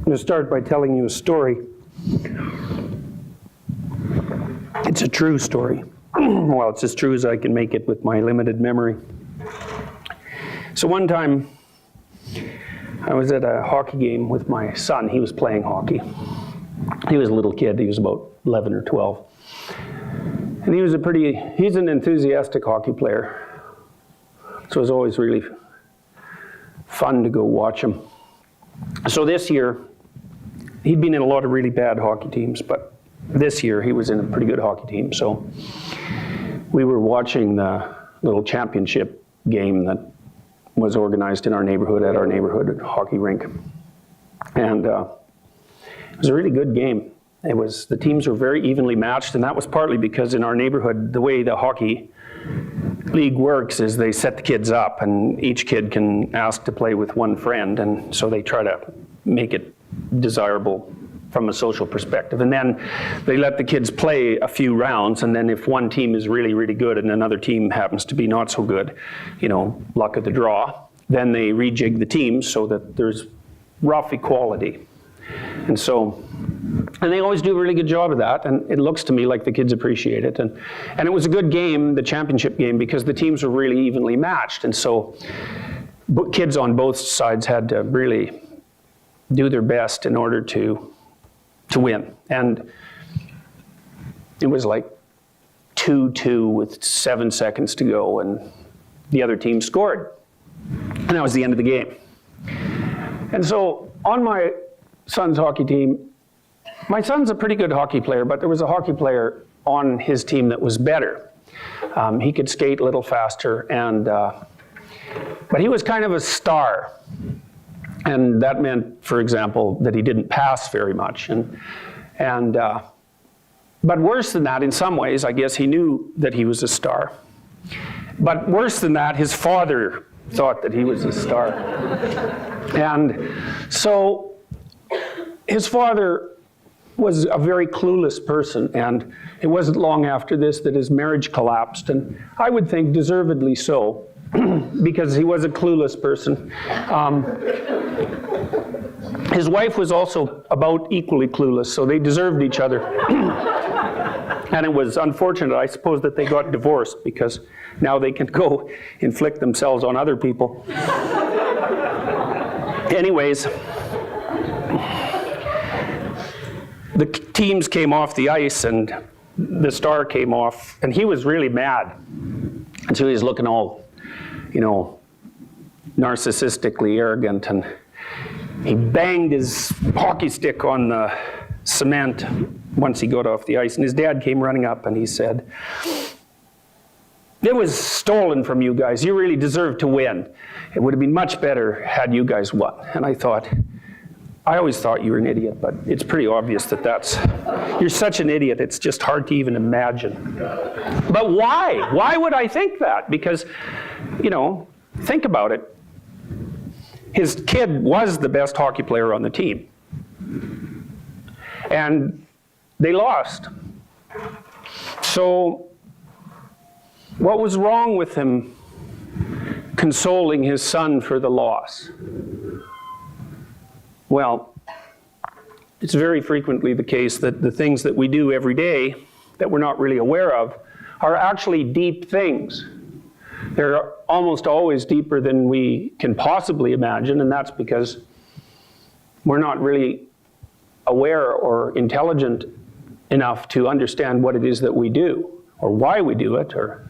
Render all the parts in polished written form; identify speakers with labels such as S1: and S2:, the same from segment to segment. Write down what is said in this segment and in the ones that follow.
S1: going to start by telling you a story. It's a true story. Well, it's as true as I can make it with my limited memory. So one time, I was at a hockey game with my son. He was playing hockey. He was a little kid. He was about 11 or 12. And he's an enthusiastic hockey player. So it was always really fun to go watch him. So this year, he'd been in a lot of really bad hockey teams, but this year he was in a pretty good hockey team. So we were watching the little championship game that was organized in our neighborhood at our neighborhood hockey rink. And it was a really good game. The teams were very evenly matched, and that was partly because in our neighborhood, the way the hockey league works is they set the kids up, and each kid can ask to play with one friend, and so they try to make it desirable from a social perspective. And then they let the kids play a few rounds, and then if one team is really, really good and another team happens to be not so good, luck of the draw, then they rejig the teams so that there's rough equality. And they always do a really good job of that, and it looks to me like the kids appreciate it. And it was a good game, the championship game, because the teams were really evenly matched, and so kids on both sides had to really do their best in order to win. And it was like 2-2 with 7 seconds to go, and the other team scored. And that was the end of the game. And so on my son's hockey team, my son's a pretty good hockey player, but there was a hockey player on his team that was better. He could skate a little faster, but he was kind of a star. And that meant, for example, that he didn't pass very much. But worse than that, in some ways, I guess he knew that he was a star. But worse than that, his father thought that he was a star. And so his father was a very clueless person, and it wasn't long after this that his marriage collapsed, and I would think deservedly so, because he was a clueless person. His wife was also about equally clueless, so they deserved each other. And it was unfortunate, I suppose, that they got divorced, because now they can go inflict themselves on other people. Anyways, the teams came off the ice, and the star came off, and he was really mad. And so he was looking all, narcissistically arrogant, and he banged his hockey stick on the cement once he got off the ice, and his dad came running up, and he said, "It was stolen from you guys. You really deserved to win. It would have been much better had you guys won." And I always thought you were an idiot, but it's pretty obvious that you're such an idiot, it's just hard to even imagine. But why? Why would I think that? Because, think about it. His kid was the best hockey player on the team. And they lost. So what was wrong with him consoling his son for the loss? Well, it's very frequently the case that the things that we do every day that we're not really aware of are actually deep things. They're almost always deeper than we can possibly imagine, and that's because we're not really aware or intelligent enough to understand what it is that we do, or why we do it, or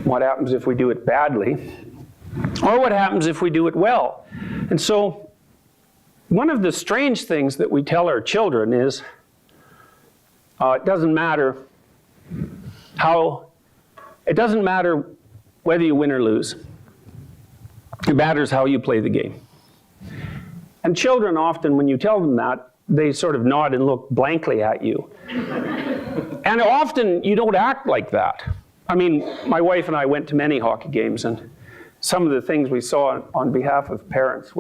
S1: what happens if we do it badly, or what happens if we do it well. And so one of the strange things that we tell our children is it doesn't matter whether you win or lose. It matters how you play the game. And children often, when you tell them that, they sort of nod and look blankly at you. And often you don't act like that. I mean, my wife and I went to many hockey games, and some of the things we saw on behalf of parents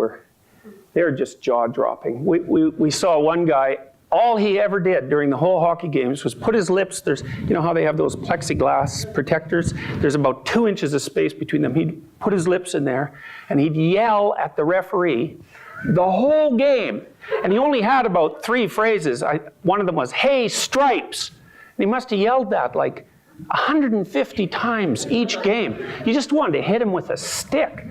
S1: they're just jaw-dropping. We saw one guy, all he ever did during the whole hockey games was put his lips, how they have those plexiglass protectors? There's about 2 inches of space between them. He'd put his lips in there, and he'd yell at the referee the whole game. And he only had about 3 phrases. One of them was, "Hey, Stripes." And he must have yelled that like 150 times each game. You just wanted to hit him with a stick,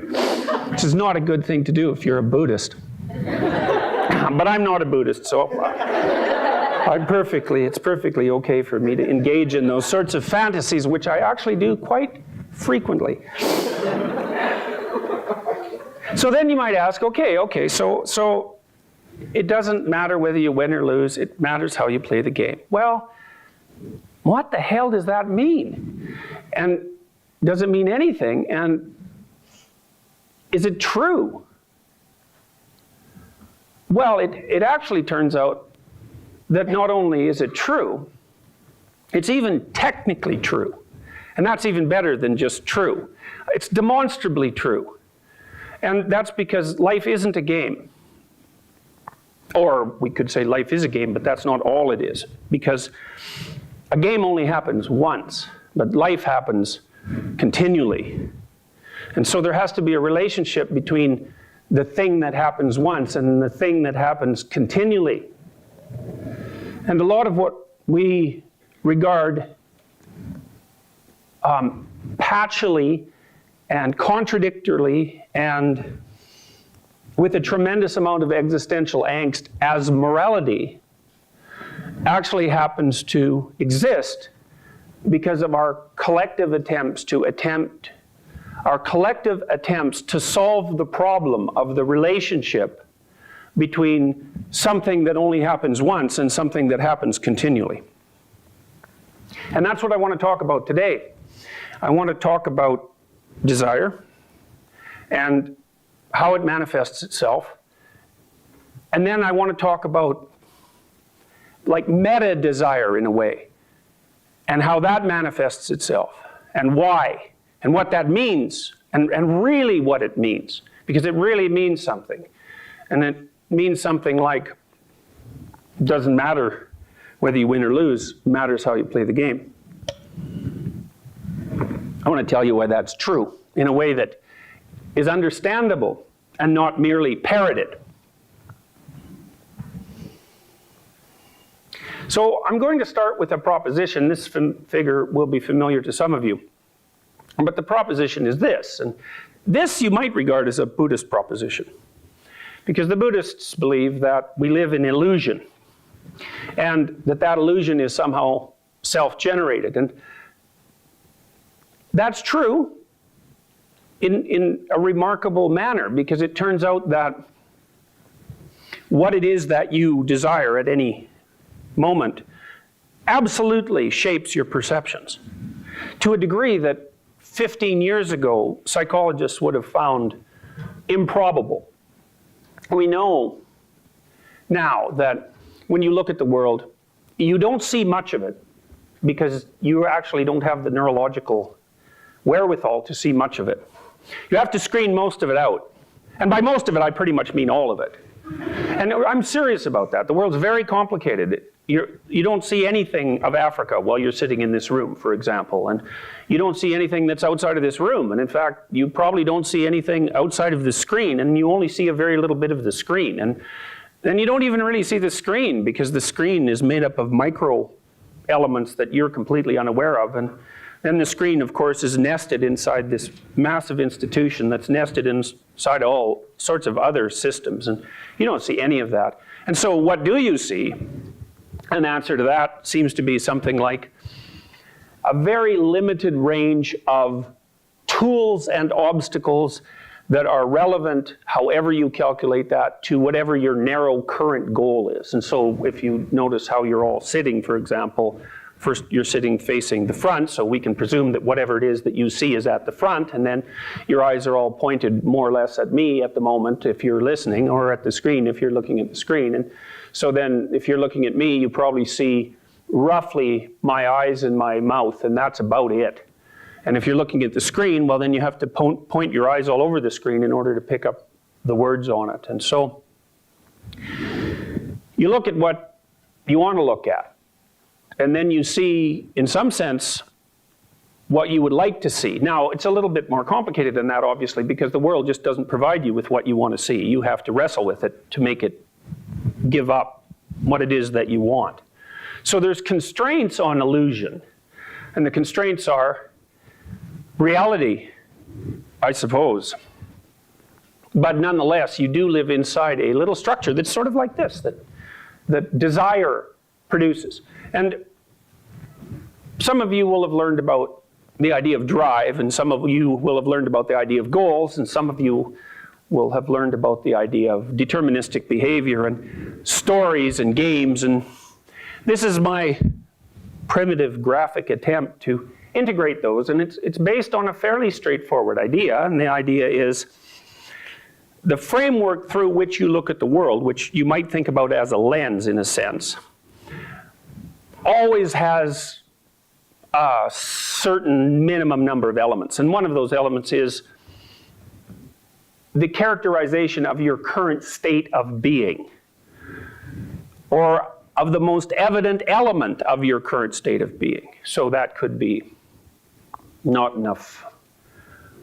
S1: which is not a good thing to do if you're a Buddhist. But I'm not a Buddhist, so it's perfectly okay for me to engage in those sorts of fantasies, which I actually do quite frequently. So then you might ask, okay, so it doesn't matter whether you win or lose, it matters how you play the game. Well, what the hell does that mean? And does it mean anything? And is it true? Well, it actually turns out that not only is it true, it's even technically true. And that's even better than just true. It's demonstrably true. And that's because life isn't a game. Or we could say life is a game, but that's not all it is. Because a game only happens once, but life happens continually. And so there has to be a relationship between the thing that happens once and the thing that happens continually. And a lot of what we regard patchily and contradictorily and with a tremendous amount of existential angst as morality actually happens to exist because of our collective attempts to solve the problem of the relationship between something that only happens once and something that happens continually. And that's what I want to talk about today. I want to talk about desire and how it manifests itself. And then I want to talk about like meta-desire in a way, and how that manifests itself, and why, and what that means, and really what it means, because it really means something. And it means something like, it doesn't matter whether you win or lose, it matters how you play the game. I want to tell you why that's true in a way that is understandable and not merely parroted. So I'm going to start with a proposition. This figure will be familiar to some of you. But the proposition is this, and this you might regard as a Buddhist proposition, because the Buddhists believe that we live in illusion, and that illusion is somehow self-generated. And that's true in a remarkable manner, because it turns out that what it is that you desire at any moment absolutely shapes your perceptions to a degree that 15 years ago psychologists would have found improbable. We know now that when you look at the world, you don't see much of it because you actually don't have the neurological wherewithal to see much of it. You have to screen most of it out. And by most of it, I pretty much mean all of it. And I'm serious about that. The world's very complicated. You don't see anything of Africa while you're sitting in this room, for example. And you don't see anything that's outside of this room. And in fact, you probably don't see anything outside of the screen, and you only see a very little bit of the screen. And then you don't even really see the screen, because the screen is made up of micro elements that you're completely unaware of. And then the screen, of course, is nested inside this massive institution that's nested inside all sorts of other systems. And you don't see any of that. And so what do you see? An answer to that seems to be something like a very limited range of tools and obstacles that are relevant, however you calculate that, to whatever your narrow current goal is. And so if you notice how you're all sitting, for example, first you're sitting facing the front, so we can presume that whatever it is that you see is at the front, and then your eyes are all pointed more or less at me at the moment if you're listening, or at the screen if you're looking at the screen. And so then if you're looking at me, you probably see roughly my eyes and my mouth, and that's about it. And if you're looking at the screen, well, then you have to point your eyes all over the screen in order to pick up the words on it. And so you look at what you want to look at. And then you see, in some sense, what you would like to see. Now, it's a little bit more complicated than that, obviously, because the world just doesn't provide you with what you want to see. You have to wrestle with it to make it give up what it is that you want. So there's constraints on illusion, and the constraints are reality, I suppose. But nonetheless, you do live inside a little structure that's sort of like this, that desire produces. And some of you will have learned about the idea of drive, and some of you will have learned about the idea of goals, and some of you will have learned about the idea of deterministic behavior and stories and games. And this is my primitive graphic attempt to integrate those, and it's based on a fairly straightforward idea, and the idea is the framework through which you look at the world, which you might think about as a lens in a sense, always has a certain minimum number of elements. And one of those elements is the characterization of your current state of being, or of the most evident element of your current state of being. So that could be not enough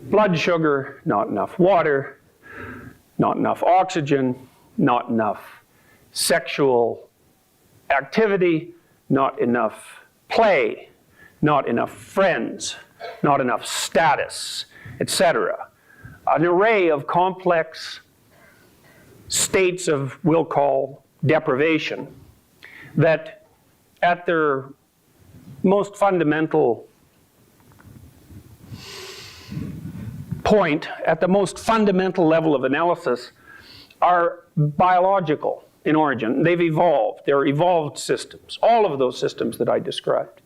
S1: blood sugar, not enough water, not enough oxygen, not enough sexual activity, not enough play, not enough friends, not enough status, etc. An array of complex states of, we'll call, deprivation, that at their most fundamental point, at the most fundamental level of analysis, are biological in origin. They've evolved. They're evolved systems. All of those systems that I described.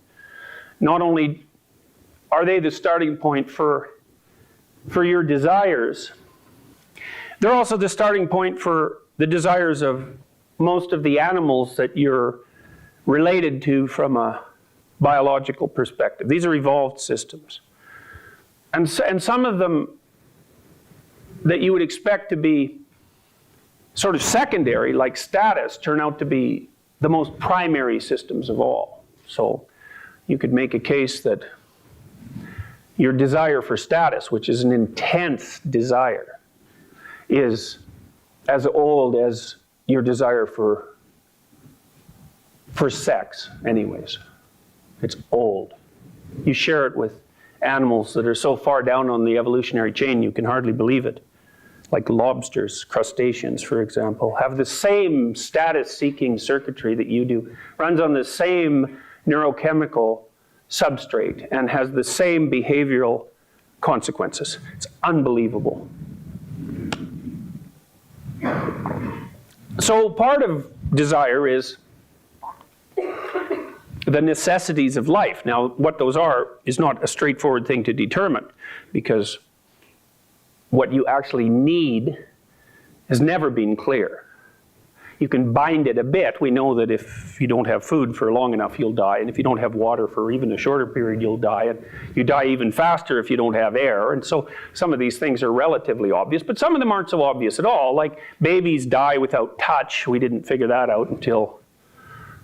S1: Not only are they the starting point for your desires, they're also the starting point for the desires of most of the animals that you're related to from a biological perspective. These are evolved systems. And some of them that you would expect to be sort of secondary, like status, turn out to be the most primary systems of all. So you could make a case that your desire for status, which is an intense desire, is as old as your desire for sex anyways. It's old. You share it with animals that are so far down on the evolutionary chain you can hardly believe it. Like lobsters, crustaceans, for example, have the same status-seeking circuitry that you do, runs on the same neurochemical substrate, and has the same behavioral consequences. It's unbelievable. So part of desire is the necessities of life. Now, what those are is not a straightforward thing to determine, because what you actually need has never been clear. You can bind it a bit. We know that if you don't have food for long enough, you'll die. And if you don't have water for even a shorter period, you'll die. And you die even faster if you don't have air. And so some of these things are relatively obvious, but some of them aren't so obvious at all. Like babies die without touch. We didn't figure that out until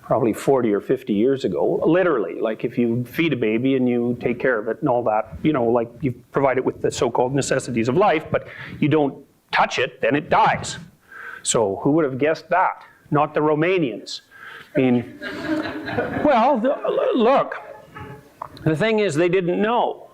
S1: probably 40 or 50 years ago. Literally, like if you feed a baby and you take care of it and all that, you know, like you provide it with the so-called necessities of life, but you don't touch it, then it dies. So who would have guessed that? Not the Romanians. I mean, well, look, the thing is they didn't know.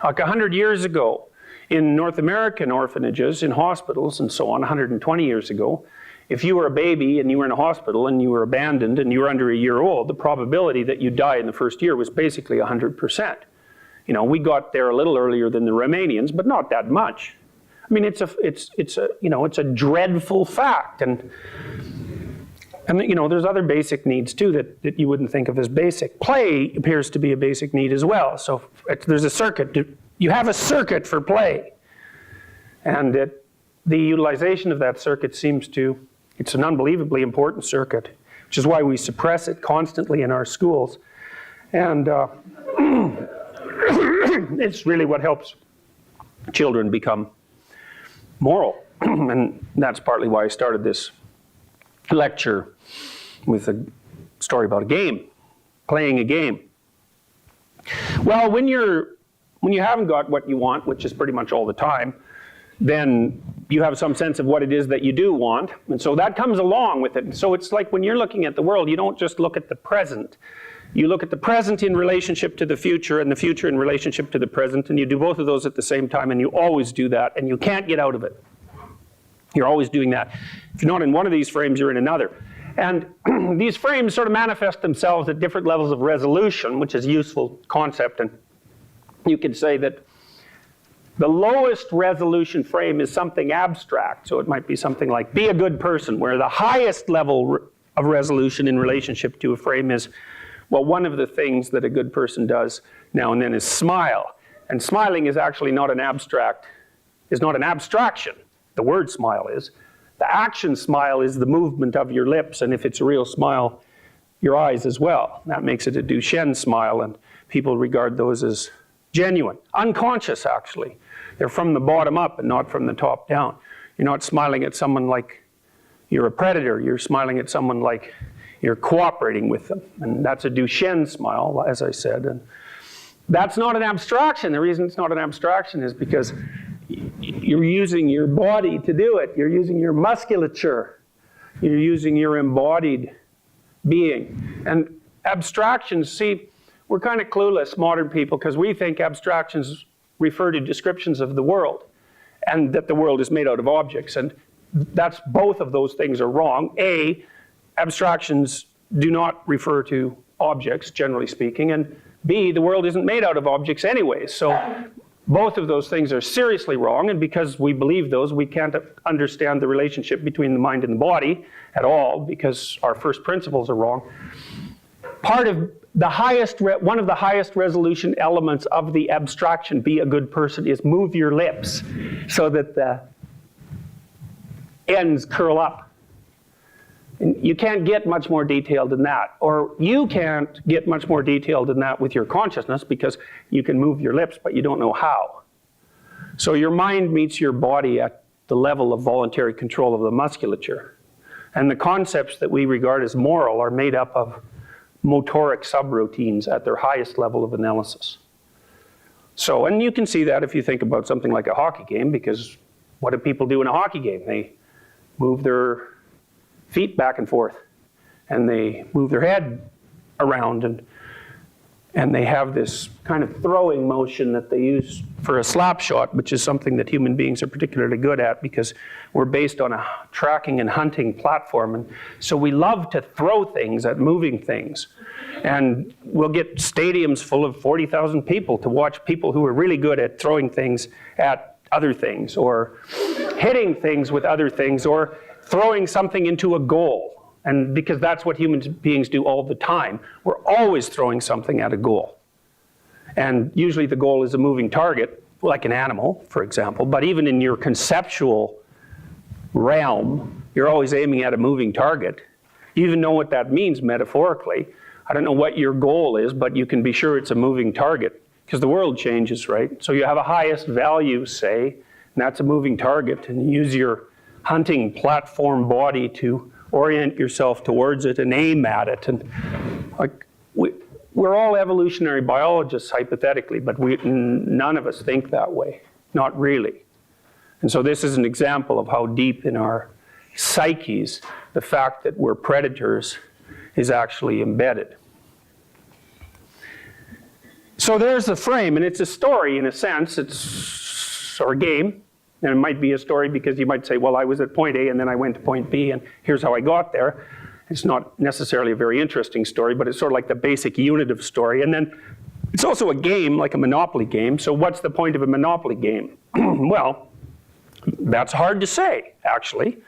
S1: Like 100 years ago, in North American orphanages, in hospitals and so on, 120 years ago, if you were a baby and you were in a hospital and you were abandoned and you were under a year old, the probability that you die in the first year was basically 100%. You know, we got there a little earlier than the Romanians, but not that much. I mean, it's a dreadful fact, and you know, there's other basic needs too that you wouldn't think of as basic. Play appears to be a basic need as well. So there's a circuit. You have a circuit for play, and the utilization of that circuit it's an unbelievably important circuit, which is why we suppress it constantly in our schools, and it's really what helps children become moral. And that's partly why I started this lecture with a story about a game, playing a game. Well, when you're When you haven't got what you want, which is pretty much all the time, then you have some sense of what it is that you do want. And so that comes along with it. So it's like when you're looking at the world, you don't just look at the present. You look at the present in relationship to the future and the future in relationship to the present, and you do both of those at the same time, and you always do that, and you can't get out of it. You're always doing that. If you're not in one of these frames, you're in another. And these frames sort of manifest themselves at different levels of resolution, which is a useful concept. And you could say that the lowest resolution frame is something abstract. So it might be something like, be a good person, where the highest level of resolution in relationship to a frame is, well, one of the things that a good person does now and then is smile. And smiling is actually not an abstraction. The word smile is. The action smile is the movement of your lips, and if it's a real smile, your eyes as well. That makes it a Duchenne smile, and people regard those as genuine. Unconscious, actually. They're from the bottom up and not from the top down. You're not smiling at someone like you're a predator. You're smiling at someone like you're cooperating with them. And that's a Duchenne smile, as I said. And that's not an abstraction. The reason it's not an abstraction is because you're using your body to do it. You're using your musculature. You're using your embodied being. And abstractions, see, we're kind of clueless, modern people, because we think abstractions refer to descriptions of the world, and that the world is made out of objects. And that's, both of those things are wrong. A, abstractions do not refer to objects, generally speaking, and B, the world isn't made out of objects anyway. So both of those things are seriously wrong, and because we believe those, we can't understand the relationship between the mind and the body at all, because our first principles are wrong. Part of the one of the highest resolution elements of the abstraction, be a good person, is move your lips so that the ends curl up. And you can't get much more detailed than that. Or you can't get much more detailed than that with your consciousness, because you can move your lips, but you don't know how. So your mind meets your body at the level of voluntary control of the musculature. And the concepts that we regard as moral are made up of motoric subroutines at their highest level of analysis. So, and you can see that if you think about something like a hockey game, because what do people do in a hockey game? They move their feet back and forth, and they move their head around, and they have this kind of throwing motion that they use for a slap shot, which is something that human beings are particularly good at, because we're based on a tracking and hunting platform, and so we love to throw things at moving things. And we'll get stadiums full of 40,000 people to watch people who are really good at throwing things at other things, or hitting things with other things, or throwing something into a goal. And because that's what human beings do all the time. We're always throwing something at a goal. And usually the goal is a moving target, like an animal, for example. But even in your conceptual realm, you're always aiming at a moving target. You even know what that means metaphorically. I don't know what your goal is, but you can be sure it's a moving target, because the world changes, right? So you have a highest value, say, and that's a moving target, and you use your hunting platform body to orient yourself towards it and aim at it. And like we're all evolutionary biologists, hypothetically, but none of us think that way, not really. And so this is an example of how deep in our psyches the fact that we're predators is actually embedded. So there's the frame, and it's a story in a sense, or a game. And it might be a story because you might say, well, I was at point A and then I went to point B and here's how I got there. It's not necessarily a very interesting story, but it's sort of like the basic unit of story. And then it's also a game, like a Monopoly game. So what's the point of a Monopoly game? Well, that's hard to say, actually.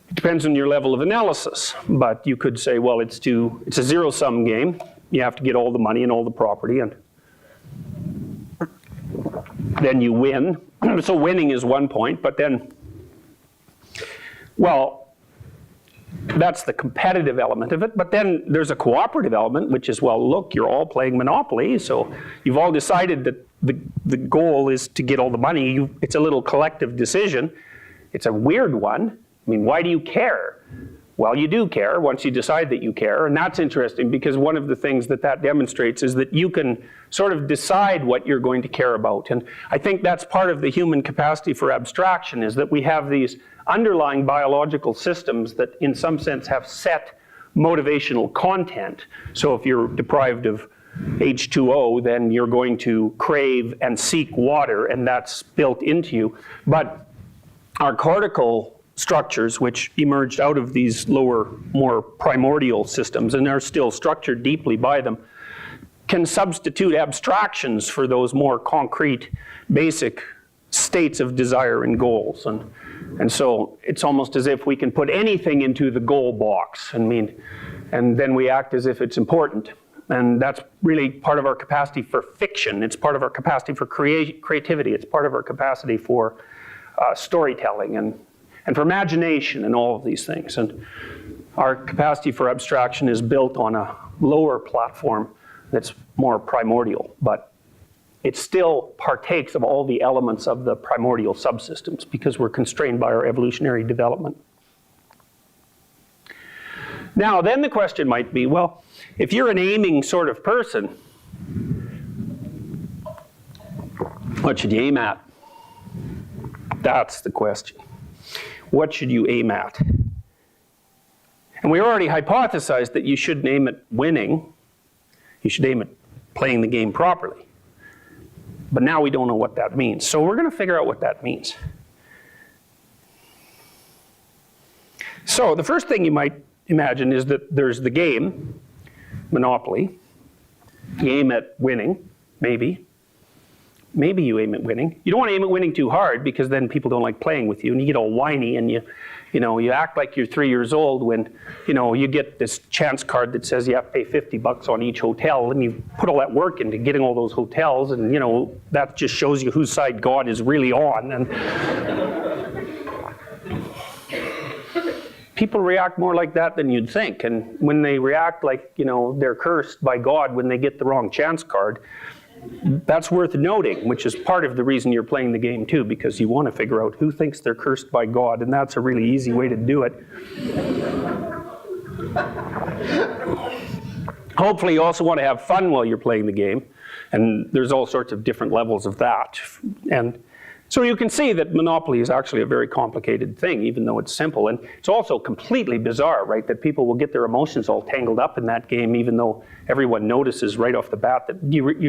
S1: It depends on your level of analysis. But you could say, well, it's a zero-sum game. You have to get all the money and all the property, and then you win. So winning is one point, but then, well, that's the competitive element of it. But then there's a cooperative element, which is, well, look, you're all playing Monopoly, so you've all decided that the goal is to get all the money. It's a little collective decision. It's a weird one. I mean, why do you care Well, you do care once you decide that you care, and that's interesting because one of the things that that demonstrates is that you can sort of decide what you're going to care about. And I think that's part of the human capacity for abstraction, is that we have these underlying biological systems that in some sense have set motivational content. So if you're deprived of H2O, then you're going to crave and seek water, and that's built into you. But our cortical structures, which emerged out of these lower, more primordial systems, and are still structured deeply by them, can substitute abstractions for those more concrete, basic states of desire and goals. And so it's almost as if we can put anything into the goal box, and then we act as if it's important. And that's really part of our capacity for fiction. It's part of our capacity for creativity. It's part of our capacity for storytelling and for imagination and all of these things. And our capacity for abstraction is built on a lower platform that's more primordial, but it still partakes of all the elements of the primordial subsystems because we're constrained by our evolutionary development. Now, then the question might be, well, if you're an aiming sort of person, what should you aim at? That's the question. What should you aim at? And we already hypothesized that you shouldn't aim at winning. You should aim at playing the game properly. But now we don't know what that means. So we're going to figure out what that means. So the first thing you might imagine is that there's the game, Monopoly. You aim at winning, maybe. Maybe you aim at winning. You don't want to aim at winning too hard because then people don't like playing with you and you get all whiny and you act like you're 3 years old when you get this chance card that says you have to pay $50 on each hotel, and you put all that work into getting all those hotels, and that just shows you whose side God is really on. And people react more like that than you'd think. And when they react like they're cursed by God when they get the wrong chance card, that's worth noting, which is part of the reason you're playing the game too, because you want to figure out who thinks they're cursed by God, and that's a really easy way to do it. Hopefully you also want to have fun while you're playing the game, and there's all sorts of different levels of that. And so you can see that Monopoly is actually a very complicated thing, even though it's simple. And it's also completely bizarre, right, that people will get their emotions all tangled up in that game, even though everyone notices right off the bat that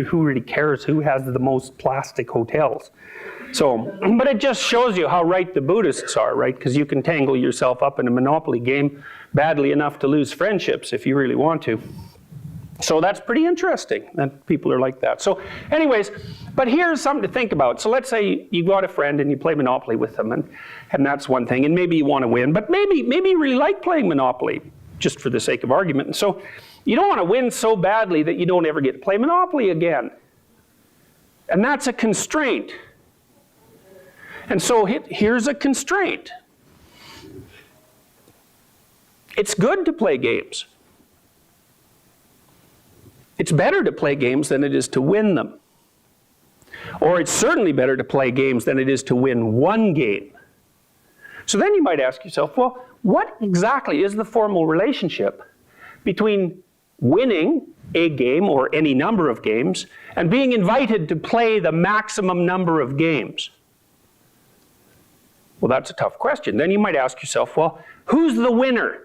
S1: who really cares who has the most plastic hotels. So, but it just shows you how right the Buddhists are, right? Because you can tangle yourself up in a Monopoly game badly enough to lose friendships if you really want to. So that's pretty interesting that people are like that. So anyways, but here's something to think about. So let's say you got a friend and you play Monopoly with them, and that's one thing, and maybe you want to win, but maybe you really like playing Monopoly, just for the sake of argument. And so you don't want to win so badly that you don't ever get to play Monopoly again. And that's a constraint. And so here's a constraint. It's good to play games. It's better to play games than it is to win them. Or it's certainly better to play games than it is to win one game. So then you might ask yourself, well, what exactly is the formal relationship between winning a game or any number of games and being invited to play the maximum number of games? Well, that's a tough question. Then you might ask yourself, well, who's the winner?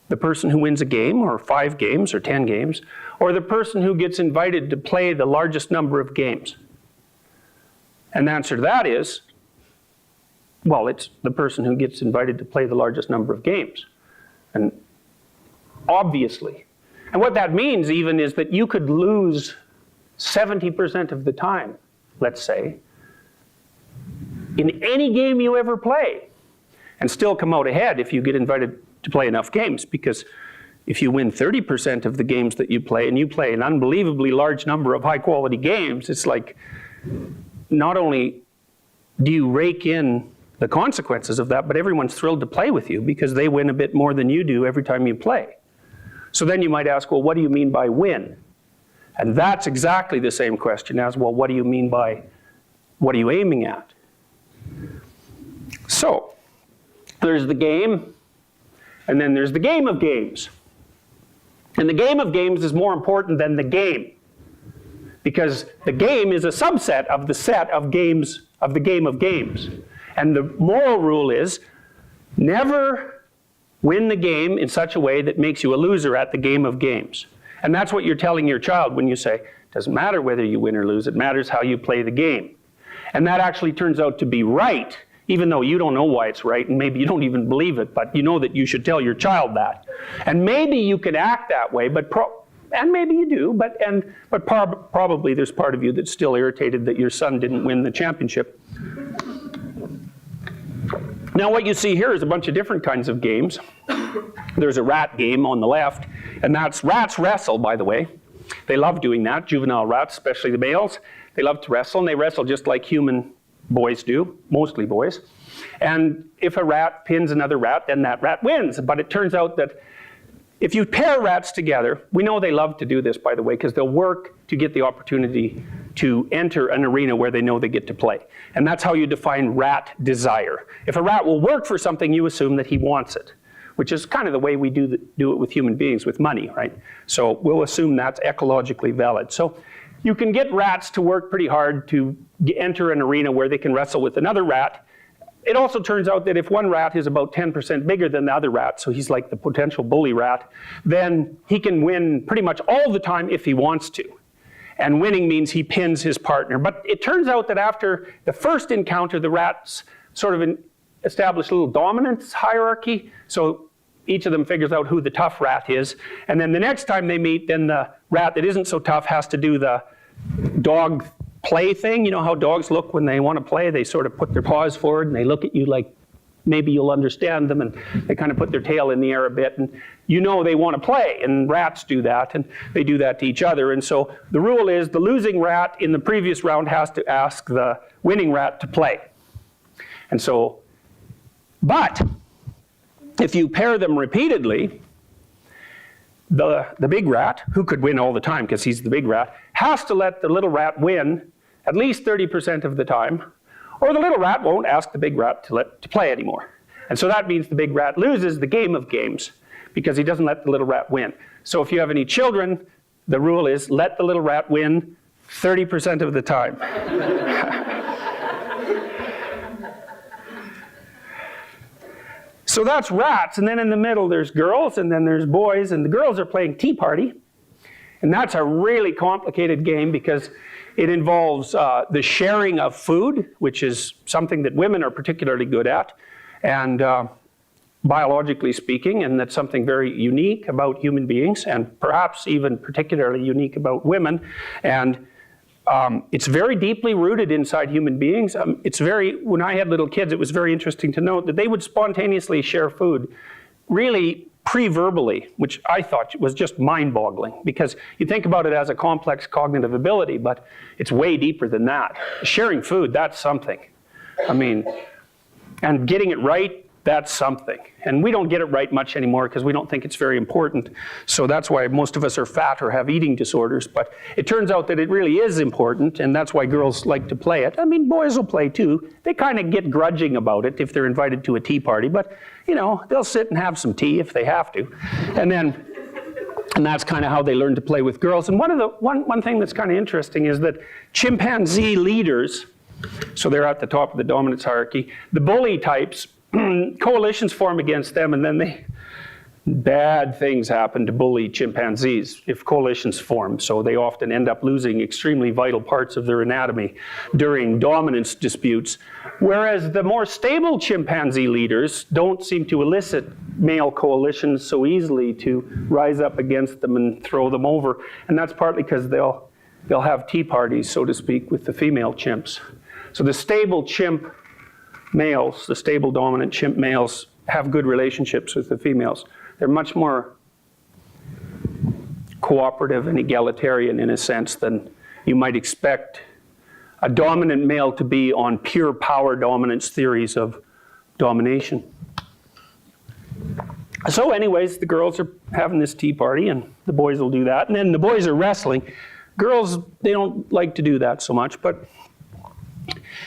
S1: The person who wins a game, or 5 games, or 10 games, or the person who gets invited to play the largest number of games? And the answer to that is, well, it's the person who gets invited to play the largest number of games. And obviously. And what that means even is that you could lose 70% of the time, let's say, in any game you ever play, and still come out ahead if you get invited to play enough games, because if you win 30% of the games that you play, and you play an unbelievably large number of high-quality games, it's like, not only do you rake in the consequences of that, but everyone's thrilled to play with you because they win a bit more than you do every time you play. So then you might ask, well, what do you mean by win? And that's exactly the same question as, well, what do you mean by, what are you aiming at? So, there's the game, And then there's the game of games. And the game of games is more important than the game, because the game is a subset of the set of games, of the game of games. And the moral rule is, never win the game in such a way that makes you a loser at the game of games. And that's what you're telling your child when you say, it doesn't matter whether you win or lose, it matters how you play the game. And that actually turns out to be right, even though you don't know why it's right, and maybe you don't even believe it, but you know that you should tell your child that. And maybe you can act that way, and maybe you do, but probably there's part of you that's still irritated that your son didn't win the championship. Now what you see here is a bunch of different kinds of games. There's a rat game on the left, and that's rats wrestle, by the way. They love doing that, juvenile rats, especially the males. They love to wrestle, and they wrestle just like human boys do, mostly boys. And if a rat pins another rat, then that rat wins. But it turns out that if you pair rats together, we know they love to do this, by the way, because they'll work to get the opportunity to enter an arena where they know they get to play. And that's how you define rat desire. If a rat will work for something, you assume that he wants it, which is kind of the way we do it with human beings, with money, right? So we'll assume that's ecologically valid. So you can get rats to work pretty hard to enter an arena where they can wrestle with another rat. It also turns out that if one rat is about 10% bigger than the other rat, so he's like the potential bully rat, then he can win pretty much all the time if he wants to. And winning means he pins his partner. But it turns out that after the first encounter, the rats sort of establish a little dominance hierarchy. So each of them figures out who the tough rat is. And then the next time they meet, then the rat that isn't so tough has to do the dog play thing. You know how dogs look when they want to play? They sort of put their paws forward and they look at you like maybe you'll understand them, and they kind of put their tail in the air a bit, and you know they want to play, and rats do that, and they do that to each other. And so the rule is the losing rat in the previous round has to ask the winning rat to play. And so, but if you pair them repeatedly, the big rat, who could win all the time because he's the big rat, has to let the little rat win at least 30% of the time, or the little rat won't ask the big rat to play anymore. And so that means the big rat loses the game of games because he doesn't let the little rat win. So if you have any children, the rule is let the little rat win 30% of the time. So that's rats, and then in the middle there's girls, and then there's boys, and the girls are playing Tea Party. And that's a really complicated game because it involves the sharing of food, which is something that women are particularly good at, and biologically speaking, and that's something very unique about human beings, and perhaps even particularly unique about women. And it's very deeply rooted inside human beings. When I had little kids, it was very interesting to note that they would spontaneously share food, really pre-verbally, which I thought was just mind-boggling, because you think about it as a complex cognitive ability, but it's way deeper than that. Sharing food, that's something. I mean, and getting it right, that's something. And we don't get it right much anymore because we don't think it's very important. So that's why most of us are fat or have eating disorders. But it turns out that it really is important, and that's why girls like to play it. I mean, boys will play too. They kind of get grudging about it if they're invited to a tea party. But, you know, they'll sit and have some tea if they have to. And that's kind of how they learn to play with girls. And one thing that's kind of interesting is that chimpanzee leaders, so they're at the top of the dominance hierarchy, the bully types, coalitions form against them, and then bad things happen to bully chimpanzees if coalitions form. So they often end up losing extremely vital parts of their anatomy during dominance disputes. Whereas the more stable chimpanzee leaders don't seem to elicit male coalitions so easily to rise up against them and throw them over. And that's partly because they'll have tea parties, so to speak, with the female chimps. So the stable chimp males, the stable dominant chimp males, have good relationships with the females. They're much more cooperative and egalitarian in a sense than you might expect a dominant male to be on pure power dominance theories of domination. So anyways, the girls are having this tea party and the boys will do that. And then the boys are wrestling. Girls, they don't like to do that so much, but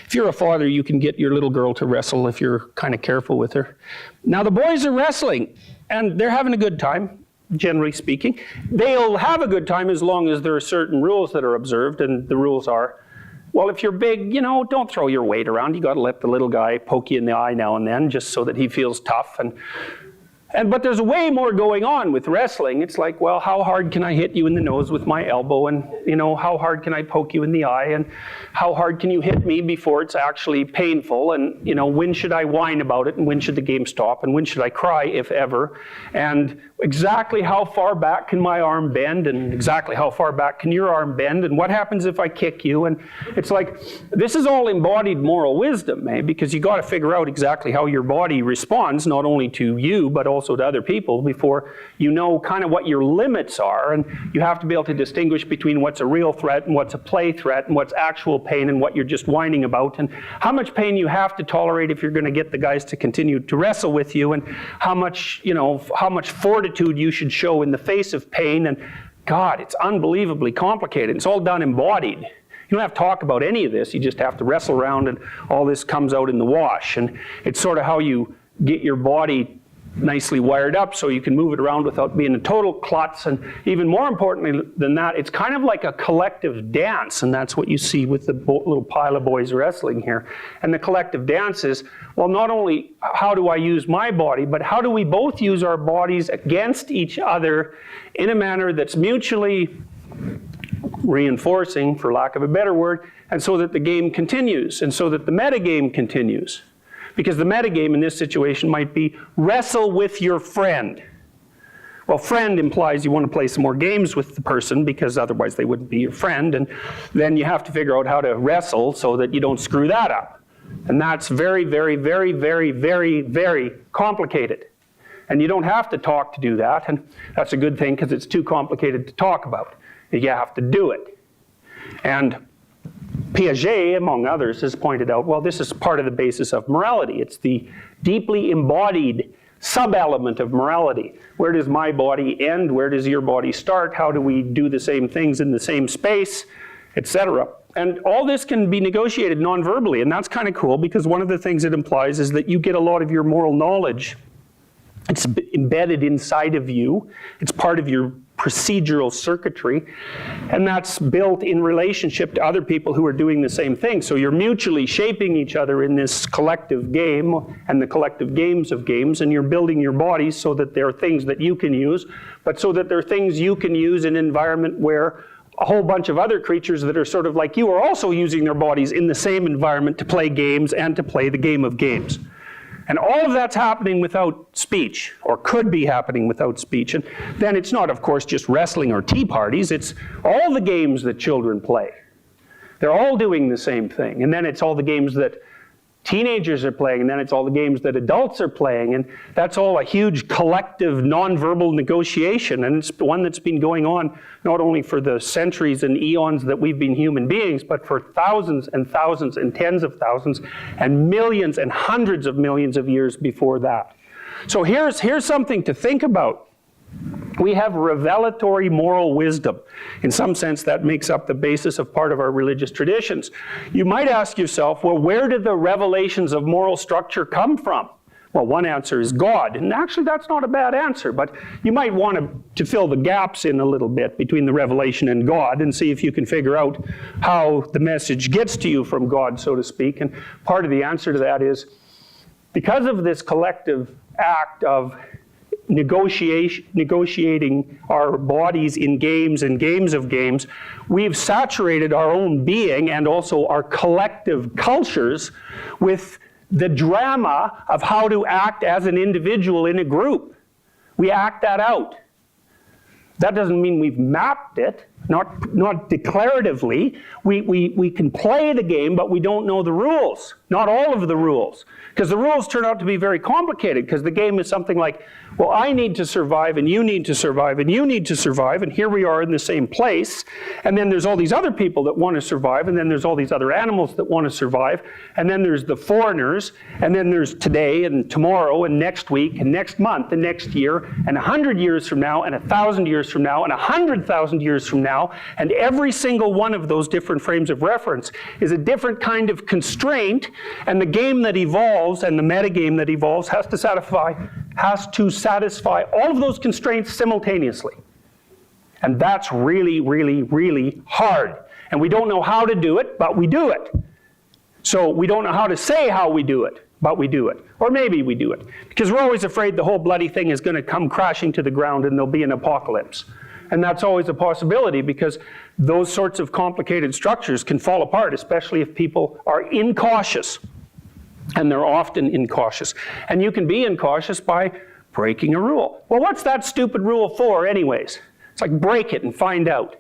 S1: if you're a father, you can get your little girl to wrestle if you're kind of careful with her. Now the boys are wrestling, and they're having a good time, generally speaking. They'll have a good time as long as there are certain rules that are observed, and the rules are, well, if you're big, don't throw your weight around. You got to let the little guy poke you in the eye now and then, just so that he feels tough. But there's way more going on with wrestling. It's like, well, how hard can I hit you in the nose with my elbow? And, how hard can I poke you in the eye? And how hard can you hit me before it's actually painful? And, when should I whine about it? And when should the game stop? And when should I cry, if ever? And exactly how far back can my arm bend? And exactly how far back can your arm bend? And what happens if I kick you? And it's like, this is all embodied moral wisdom, because you got to figure out exactly how your body responds, not only to you, but also to other people, before you know kind of what your limits are. And you have to be able to distinguish between what's a real threat and what's a play threat and what's actual pain and what you're just whining about, and how much pain you have to tolerate if you're going to get the guys to continue to wrestle with you, and how much fortitude you should show in the face of pain. And God, it's unbelievably complicated. It's all done embodied. You don't have to talk about any of this. You just have to wrestle around, and all this comes out in the wash. And it's sort of how you get your body nicely wired up so you can move it around without being a total klutz. And even more importantly than that, it's kind of like a collective dance, and that's what you see with the little pile of boys wrestling here. And the collective dance is, well, not only how do I use my body, but how do we both use our bodies against each other in a manner that's mutually reinforcing, for lack of a better word, and so that the game continues, and so that the metagame continues. Because the metagame in this situation might be wrestle with your friend. Well, friend implies you want to play some more games with the person, because otherwise they wouldn't be your friend. And then you have to figure out how to wrestle so that you don't screw that up. And that's very, very, very, very, very, very complicated. And you don't have to talk to do that. And that's a good thing, because it's too complicated to talk about. You have to do it. And Piaget, among others, has pointed out, well, this is part of the basis of morality. It's the deeply embodied sub-element of morality. Where does my body end? Where does your body start? How do we do the same things in the same space, etc.? And all this can be negotiated non-verbally, and that's kind of cool, because one of the things it implies is that you get a lot of your moral knowledge. It's embedded inside of you. It's part of your procedural circuitry, and that's built in relationship to other people who are doing the same thing. So you're mutually shaping each other in this collective game and the collective games of games, and you're building your bodies so that there are things that you can use, but so that there are things you can use in an environment where a whole bunch of other creatures that are sort of like you are also using their bodies in the same environment to play games and to play the game of games. And all of that's happening without speech, or could be happening without speech. And then it's not, of course, just wrestling or tea parties. It's all the games that children play. They're all doing the same thing. And then it's all the games that teenagers are playing, and then it's all the games that adults are playing. And that's all a huge collective nonverbal negotiation. And it's one that's been going on not only for the centuries and eons that we've been human beings, but for thousands and thousands and tens of thousands and millions and hundreds of millions of years before that. So here's something to think about. We have revelatory moral wisdom. In some sense, that makes up the basis of part of our religious traditions. You might ask yourself, well, where did the revelations of moral structure come from? Well, one answer is God. And actually, that's not a bad answer, but you might want to fill the gaps in a little bit between the revelation and God and see if you can figure out how the message gets to you from God, so to speak. And part of the answer to that is, because of this collective act of negotiating our bodies in games and games of games, we've saturated our own being and also our collective cultures with the drama of how to act as an individual in a group. We act that out. That doesn't mean we've mapped it, not declaratively. We can play the game, but we don't know the rules, not all of the rules. Because the rules turn out to be very complicated, because the game is something like, well, I need to survive, and you need to survive, and you need to survive, and here we are in the same place. And then there's all these other people that want to survive, and then there's all these other animals that want to survive, and then there's the foreigners, and then there's today, and tomorrow, and next week, and next month, and next year, and 100 years from now, and 1,000 years from now, and 100,000 years from now. now, and every single one of those different frames of reference is a different kind of constraint, and the game that evolves and the metagame that evolves has to satisfy all of those constraints simultaneously. And that's really, really, really hard. And we don't know how to do it, but we do it. So we don't know how to say how we do it, but we do it. Or maybe we do it. Because we're always afraid the whole bloody thing is going to come crashing to the ground and there'll be an apocalypse. And that's always a possibility, because those sorts of complicated structures can fall apart, especially if people are incautious. And they're often incautious. And you can be incautious by breaking a rule. Well, what's that stupid rule for anyways? It's like, break it and find out.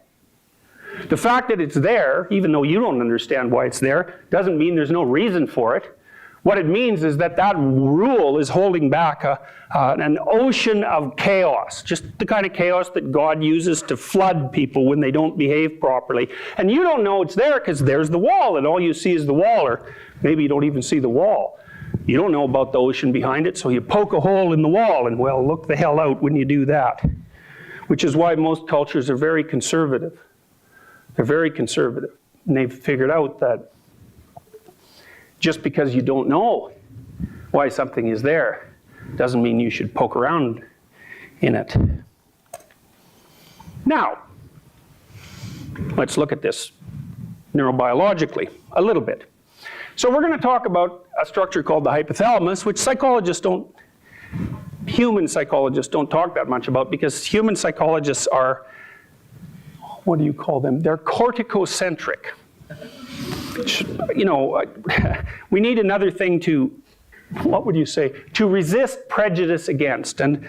S1: The fact that it's there, even though you don't understand why it's there, doesn't mean there's no reason for it. What it means is that that rule is holding back an ocean of chaos, just the kind of chaos that God uses to flood people when they don't behave properly. And you don't know it's there because there's the wall, and all you see is the wall, or maybe you don't even see the wall. You don't know about the ocean behind it, so you poke a hole in the wall, and well, look the hell out when you do that. Which is why most cultures are very conservative. They're very conservative. And they've figured out that just because you don't know why something is there doesn't mean you should poke around in it. Now, let's look at this neurobiologically a little bit. So we're going to talk about a structure called the hypothalamus, which human psychologists don't talk that much about, because human psychologists are, what do you call them? They're corticocentric. You know, we need another thing to, what would you say, to resist prejudice against. And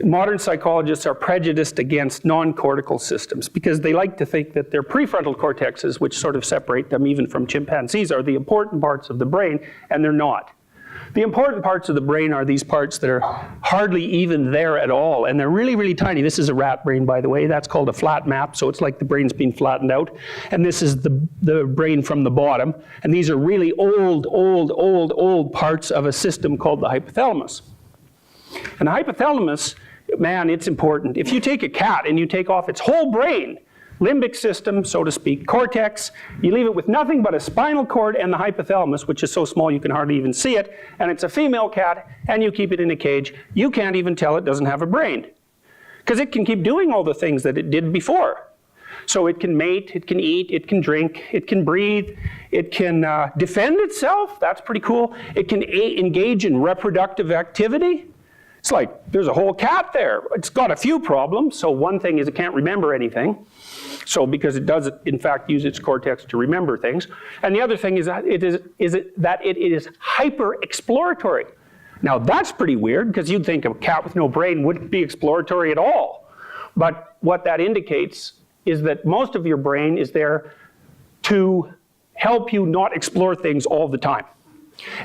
S1: modern psychologists are prejudiced against non-cortical systems because they like to think that their prefrontal cortexes, which sort of separate them even from chimpanzees, are the important parts of the brain, and they're not. The important parts of the brain are these parts that are hardly even there at all, and they're really, really tiny. This is a rat brain, by the way. That's called a flat map, so it's like the brain's been flattened out. And this is the brain from the bottom. And these are really old parts of a system called the hypothalamus. And the hypothalamus, man, it's important. If you take a cat and you take off its whole brain, limbic system, so to speak, cortex, you leave it with nothing but a spinal cord and the hypothalamus, which is so small you can hardly even see it, and it's a female cat, and you keep it in a cage, you can't even tell it doesn't have a brain. Because it can keep doing all the things that it did before. So it can mate, it can eat, it can drink, it can breathe, it can defend itself, that's pretty cool. It can engage in reproductive activity. It's like, there's a whole cat there. It's got a few problems. So one thing is it can't remember anything. So because it does, in fact, use its cortex to remember things. And the other thing is that it is hyper-exploratory. Now that's pretty weird, because you'd think a cat with no brain wouldn't be exploratory at all. But what that indicates is that most of your brain is there to help you not explore things all the time.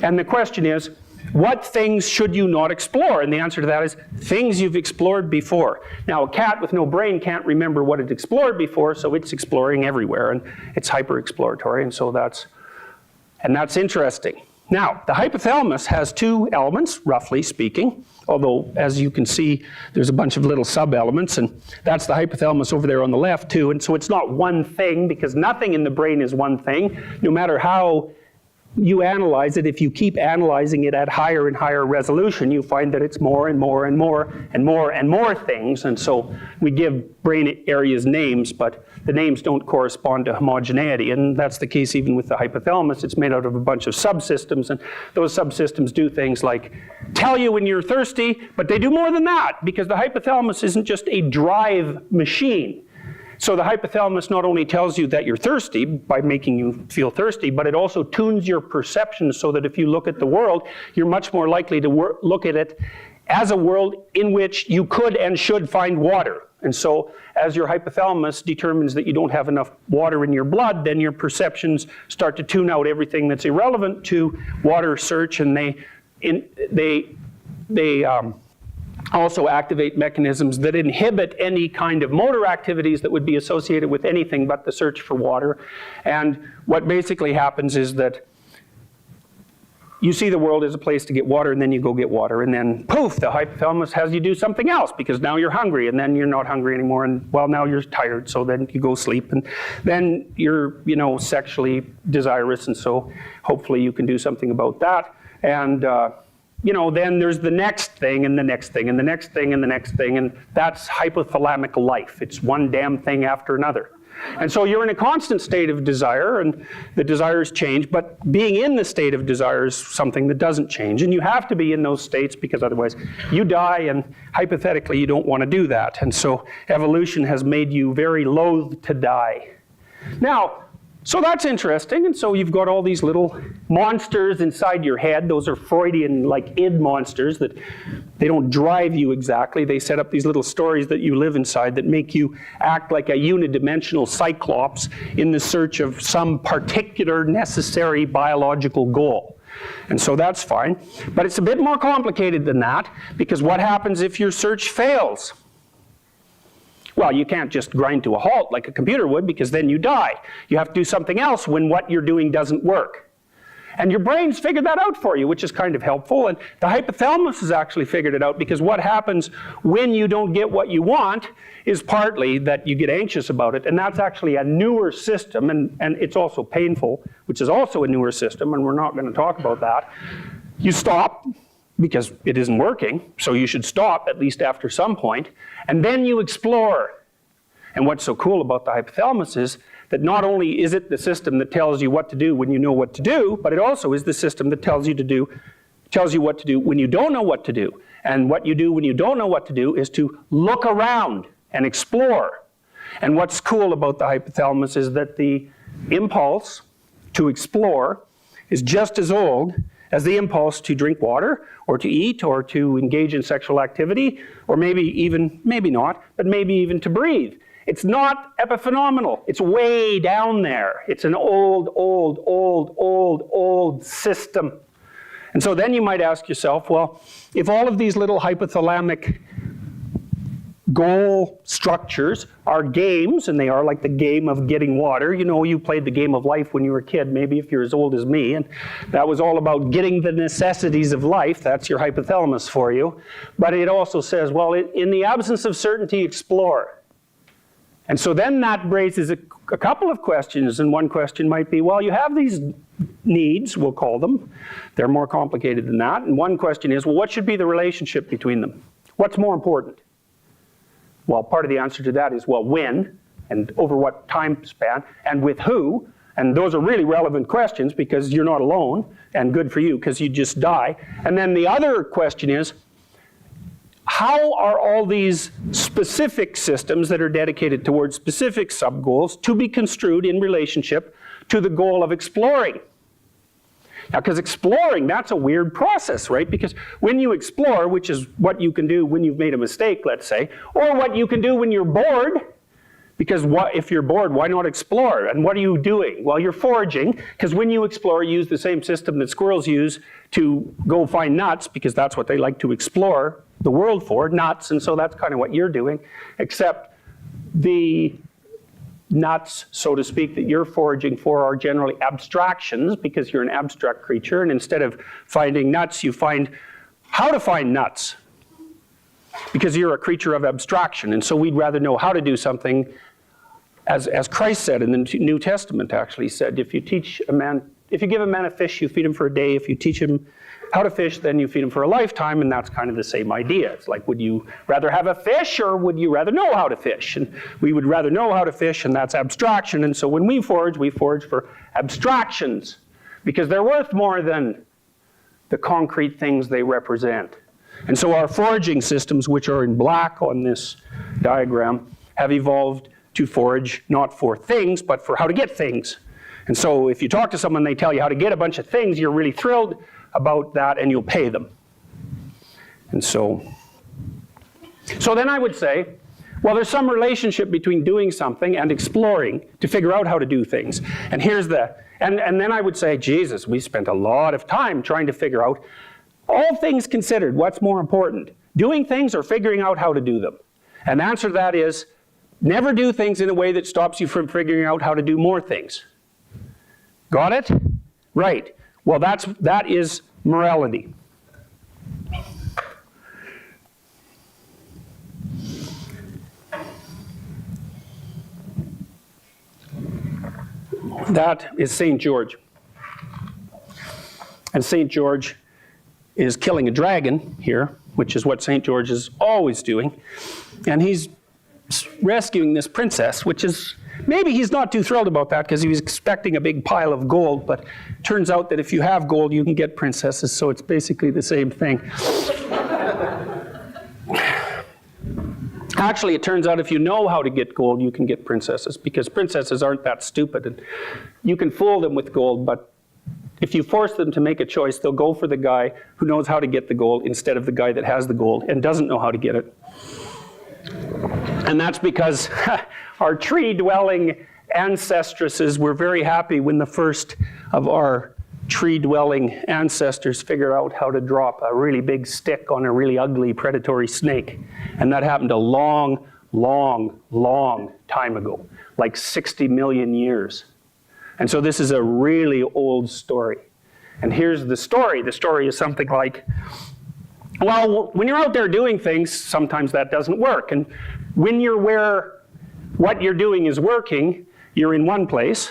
S1: And the question is, what things should you not explore? And the answer to that is things you've explored before. Now, a cat with no brain can't remember what it explored before, so it's exploring everywhere, and it's hyper-exploratory, and so that's interesting. Now, the hypothalamus has two elements, roughly speaking, although, as you can see, there's a bunch of little sub-elements, and that's the hypothalamus over there on the left, too, and so it's not one thing, because nothing in the brain is one thing, no matter how you analyze it. If you keep analyzing it at higher and higher resolution, you find that it's more and more and more and more and more things. And so we give brain areas names, but the names don't correspond to homogeneity. And that's the case even with the hypothalamus. It's made out of a bunch of subsystems, and those subsystems do things like tell you when you're thirsty, but they do more than that, because the hypothalamus isn't just a drive machine. So the hypothalamus not only tells you that you're thirsty by making you feel thirsty, but it also tunes your perception so that if you look at the world, you're much more likely to look at it as a world in which you could and should find water. And so as your hypothalamus determines that you don't have enough water in your blood, then your perceptions start to tune out everything that's irrelevant to water search, and they also activate mechanisms that inhibit any kind of motor activities that would be associated with anything but the search for water. And what basically happens is that you see the world as a place to get water, and then you go get water, and then poof, the hypothalamus has you do something else because now you're hungry, and then you're not hungry anymore, and well, now you're tired, so then you go sleep, and then you're, sexually desirous, and so hopefully you can do something about that. And then there's the next thing, and the next thing, and the next thing, and the next thing, and that's hypothalamic life. It's one damn thing after another. And so you're in a constant state of desire, and the desires change, but being in the state of desire is something that doesn't change. And you have to be in those states because otherwise you die, and hypothetically you don't want to do that. And so evolution has made you very loath to die. Now, so that's interesting, and so you've got all these little monsters inside your head. Those are Freudian, like, id monsters that they don't drive you exactly. They set up these little stories that you live inside that make you act like a unidimensional cyclops in the search of some particular necessary biological goal. And so that's fine. But it's a bit more complicated than that, because what happens if your search fails? Well, you can't just grind to a halt like a computer would, because then you die. You have to do something else when what you're doing doesn't work. And your brain's figured that out for you, which is kind of helpful. And the hypothalamus has actually figured it out, because what happens when you don't get what you want is partly that you get anxious about it. And that's actually a newer system, and it's also painful, which is also a newer system, and we're not going to talk about that. You stop, because it isn't working, so you should stop at least after some point, and then you explore. And what's so cool about the hypothalamus is that not only is it the system that tells you what to do when you know what to do, but it also is the system that tells you what to do when you don't know what to do. And what you do when you don't know what to do is to look around and explore. And what's cool about the hypothalamus is that the impulse to explore is just as old as the impulse to drink water, or to eat, or to engage in sexual activity, or maybe not, but maybe even to breathe. It's not epiphenomenal. It's way down there. It's an old system. And so then you might ask yourself, well, if all of these little hypothalamic goal structures are games, and they are like the game of getting water. You played the game of life when you were a kid, maybe if you're as old as me, and that was all about getting the necessities of life. That's your hypothalamus for you. But it also says, well, in the absence of certainty, explore. And so then that raises a couple of questions, and one question might be, well, you have these needs, we'll call them. They're more complicated than that. And one question is, well, what should be the relationship between them? What's more important? Well, part of the answer to that is, well, when, and over what time span, and with who, and those are really relevant questions because you're not alone, and good for you because you just die. And then the other question is, how are all these specific systems that are dedicated towards specific sub-goals to be construed in relationship to the goal of exploring? Now, because exploring, that's a weird process, right? Because when you explore, which is what you can do when you've made a mistake, let's say, or what you can do when you're bored, because if you're bored, why not explore? And what are you doing? Well, you're foraging, because when you explore, you use the same system that squirrels use to go find nuts, because that's what they like to explore the world for, nuts, and so that's kind of what you're doing, except the nuts, so to speak, that you're foraging for are generally abstractions, because you're an abstract creature, and instead of finding nuts, you find how to find nuts, because you're a creature of abstraction. And so we'd rather know how to do something, as Christ said in the New Testament, actually said, if you give a man a fish, you feed him for a day. If you teach him how to fish, then you feed him for a lifetime, and that's kind of the same idea. It's like, would you rather have a fish, or would you rather know how to fish? And we would rather know how to fish, and that's abstraction. And so when we forage for abstractions, because they're worth more than the concrete things they represent. And so our foraging systems, which are in black on this diagram, have evolved to forage not for things, but for how to get things. And so if you talk to someone, they tell you how to get a bunch of things, you're really thrilled about that, and you'll pay them. And so then I would say, well, there's some relationship between doing something and exploring to figure out how to do things. And and then I would say, Jesus, we spent a lot of time trying to figure out, all things considered, what's more important, doing things or figuring out how to do them? And the answer to that is, never do things in a way that stops you from figuring out how to do more things. Got it? Right. Well, that is morality. That is St. George. And St. George is killing a dragon here, which is what St. George is always doing. And he's rescuing this princess, which is, maybe he's not too thrilled about that because he was expecting a big pile of gold, but it turns out that if you have gold, you can get princesses, so it's basically the same thing. Actually, it turns out if you know how to get gold, you can get princesses, because princesses aren't that stupid. And you can fool them with gold, but if you force them to make a choice, they'll go for the guy who knows how to get the gold instead of the guy that has the gold and doesn't know how to get it. And that's because our tree-dwelling ancestresses were very happy when the first of our tree-dwelling ancestors figured out how to drop a really big stick on a really ugly predatory snake. And that happened a long, long, long time ago, like 60 million years. And so this is a really old story. And here's the story. The story is something like, well, when you're out there doing things, sometimes that doesn't work. And when you're where what you're doing is working, you're in one place.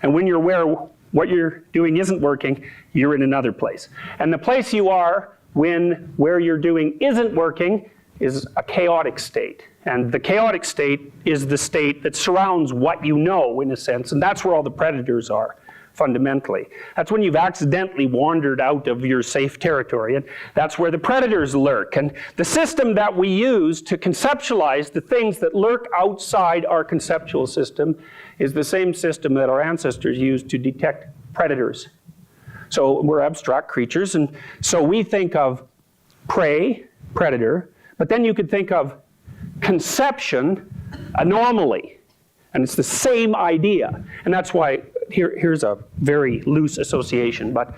S1: And when you're where what you're doing isn't working, you're in another place. And the place you are when where you're doing isn't working is a chaotic state. And the chaotic state is the state that surrounds what you know, in a sense, and that's where all the predators are, fundamentally. That's when you've accidentally wandered out of your safe territory, and that's where the predators lurk. And the system that we use to conceptualize the things that lurk outside our conceptual system is the same system that our ancestors used to detect predators. So we're abstract creatures, and so we think of prey, predator, but then you could think of conception, anomaly. And it's the same idea. And that's why, here's a very loose association, but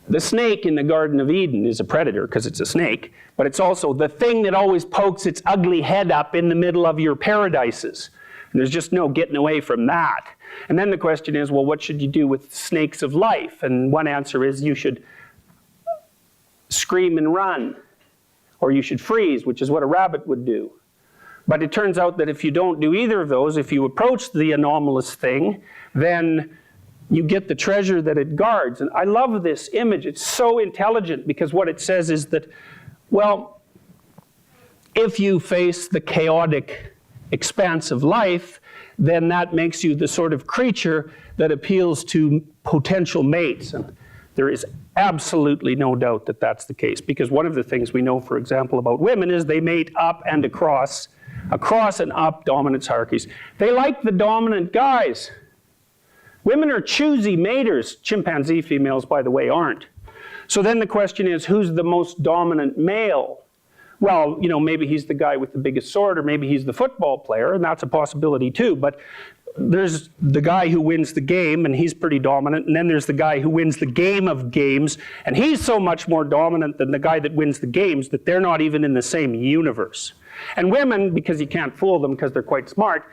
S1: the snake in the Garden of Eden is a predator because it's a snake, but it's also the thing that always pokes its ugly head up in the middle of your paradises. And there's just no getting away from that. And then the question is, well, what should you do with snakes of life? And one answer is you should scream and run. Or you should freeze, which is what a rabbit would do. But it turns out that if you don't do either of those, if you approach the anomalous thing, then you get the treasure that it guards. And I love this image. It's so intelligent because what it says is that, well, if you face the chaotic expanse of life, then that makes you the sort of creature that appeals to potential mates. And there is absolutely no doubt that that's the case, because one of the things we know, for example, about women is they mate up and across and up dominance hierarchies. They like the dominant guys. Women are choosy maters. Chimpanzee females, by the way, aren't. So then the question is, who's the most dominant male? Well, you know, maybe he's the guy with the biggest sword, or maybe he's the football player, and that's a possibility too. But there's the guy who wins the game, and he's pretty dominant, and then there's the guy who wins the game of games, and he's so much more dominant than the guy that wins the games that they're not even in the same universe. And women, because you can't fool them because they're quite smart,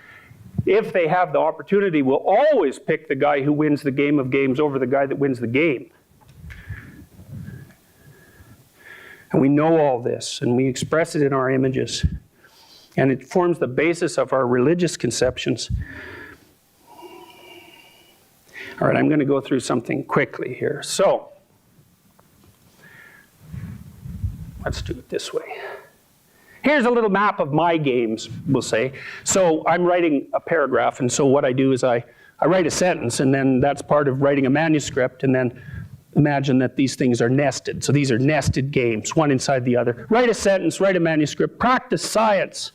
S1: if they have the opportunity, will always pick the guy who wins the game of games over the guy that wins the game. And we know all this, and we express it in our images, and it forms the basis of our religious conceptions. All right, I'm going to go through something quickly here. So, let's do it this way. Here's a little map of my games, we'll say. So I'm writing a paragraph, and so what I do is I write a sentence, and then that's part of writing a manuscript, and then imagine that these things are nested. So these are nested games, one inside the other. Write a sentence, write a manuscript, practice science.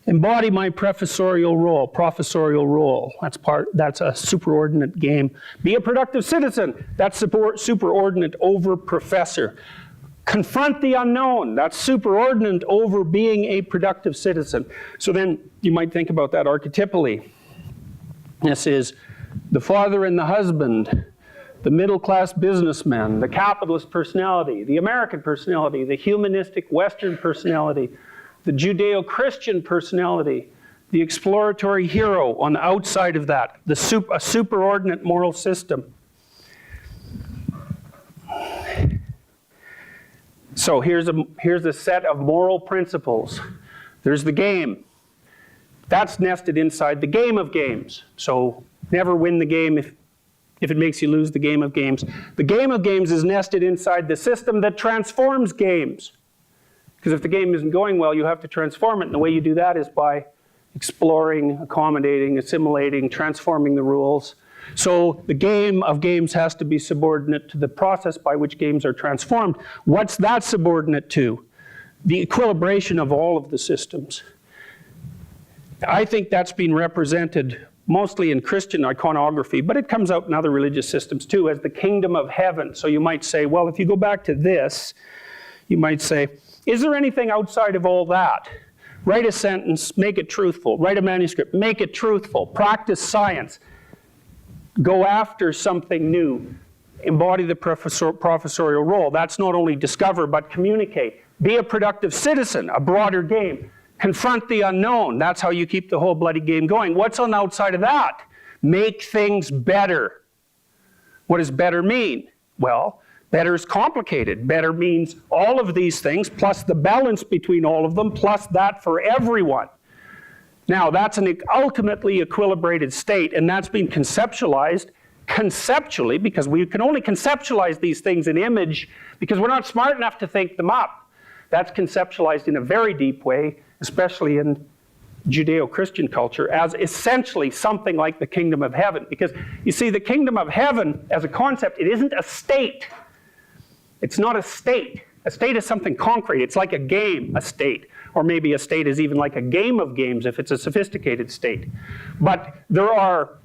S1: Embody my professorial role. That's a superordinate game. Be a productive citizen. That's superordinate over professor. Confront the unknown. That's superordinate over being a productive citizen. So then you might think about that archetypally. This is the father and the husband, the middle-class businessman, the capitalist personality, the American personality, the humanistic Western personality, the Judeo-Christian personality, the exploratory hero on the outside of that, a superordinate moral system. So here's a set of moral principles. There's the game. That's nested inside the game of games. So never win the game if it makes you lose the game of games. The game of games is nested inside the system that transforms games. Because if the game isn't going well, you have to transform it. And the way you do that is by exploring, accommodating, assimilating, transforming the rules. So the game of games has to be subordinate to the process by which games are transformed. What's that subordinate to? The equilibration of all of the systems. I think that's been represented mostly in Christian iconography, but it comes out in other religious systems too as the kingdom of heaven. So you might say, well, if you go back to this, you might say, is there anything outside of all that? Write a sentence, make it truthful. Write a manuscript, make it truthful. Practice science. Go after something new. Embody the professorial role. That's not only discover, but communicate. Be a productive citizen, a broader game. Confront the unknown. That's how you keep the whole bloody game going. What's on the outside of that? Make things better. What does better mean? Well, better is complicated. Better means all of these things, plus the balance between all of them, plus that for everyone. Now, that's an ultimately equilibrated state, and that's been conceptualized conceptually, because we can only conceptualize these things in image because we're not smart enough to think them up. That's conceptualized in a very deep way, especially in Judeo-Christian culture, as essentially something like the kingdom of heaven. Because, you see, the kingdom of heaven, as a concept, it isn't a state. It's not a state. A state is something concrete. It's like a game, a state. Or maybe a state is even like a game of games if it's a sophisticated state. But there are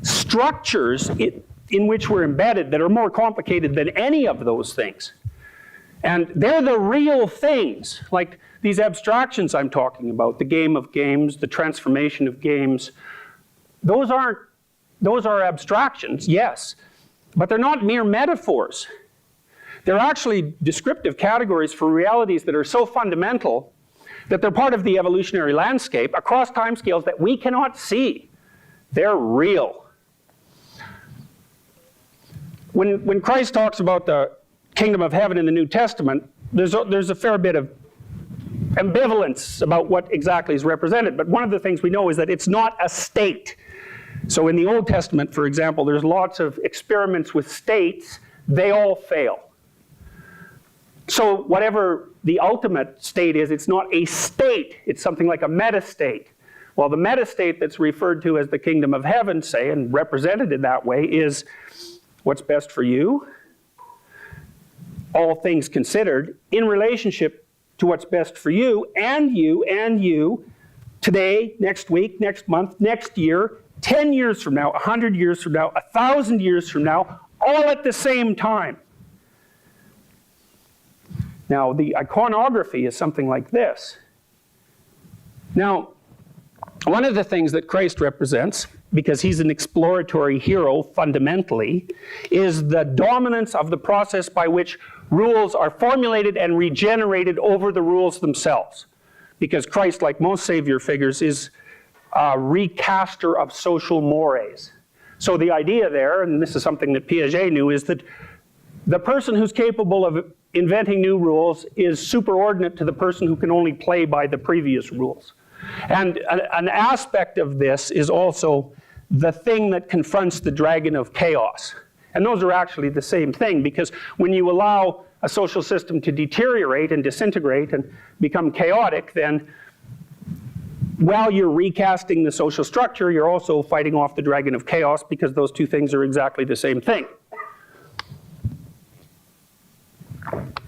S1: structures in which we're embedded that are more complicated than any of those things. And they're the real things, like these abstractions I'm talking about, the game of games, the transformation of games. Those are abstractions, yes, but they're not mere metaphors. They're actually descriptive categories for realities that are so fundamental that they're part of the evolutionary landscape across timescales that we cannot see. They're real. When Christ talks about the kingdom of heaven in the New Testament, there's a fair bit of ambivalence about what exactly is represented. But one of the things we know is that it's not a state. So in the Old Testament, for example, there's lots of experiments with states. They all fail. So whatever the ultimate state is, it's not a state. It's something like a meta-state. Well, the meta-state that's referred to as the kingdom of heaven, say, and represented in that way, is what's best for you, all things considered, in relationship to what's best for you, today, next week, next month, next year, 10 years from now, 100 years from now, 1,000 years from now, all at the same time. Now, the iconography is something like this. Now, one of the things that Christ represents, because he's an exploratory hero fundamentally, is the dominance of the process by which rules are formulated and regenerated over the rules themselves. Because Christ, like most savior figures, is a recaster of social mores. So the idea there, and this is something that Piaget knew, is that the person who's capable of inventing new rules is superordinate to the person who can only play by the previous rules. And an aspect of this is also the thing that confronts the dragon of chaos. And those are actually the same thing, because when you allow a social system to deteriorate and disintegrate and become chaotic, then while you're recasting the social structure, you're also fighting off the dragon of chaos, because those two things are exactly the same thing.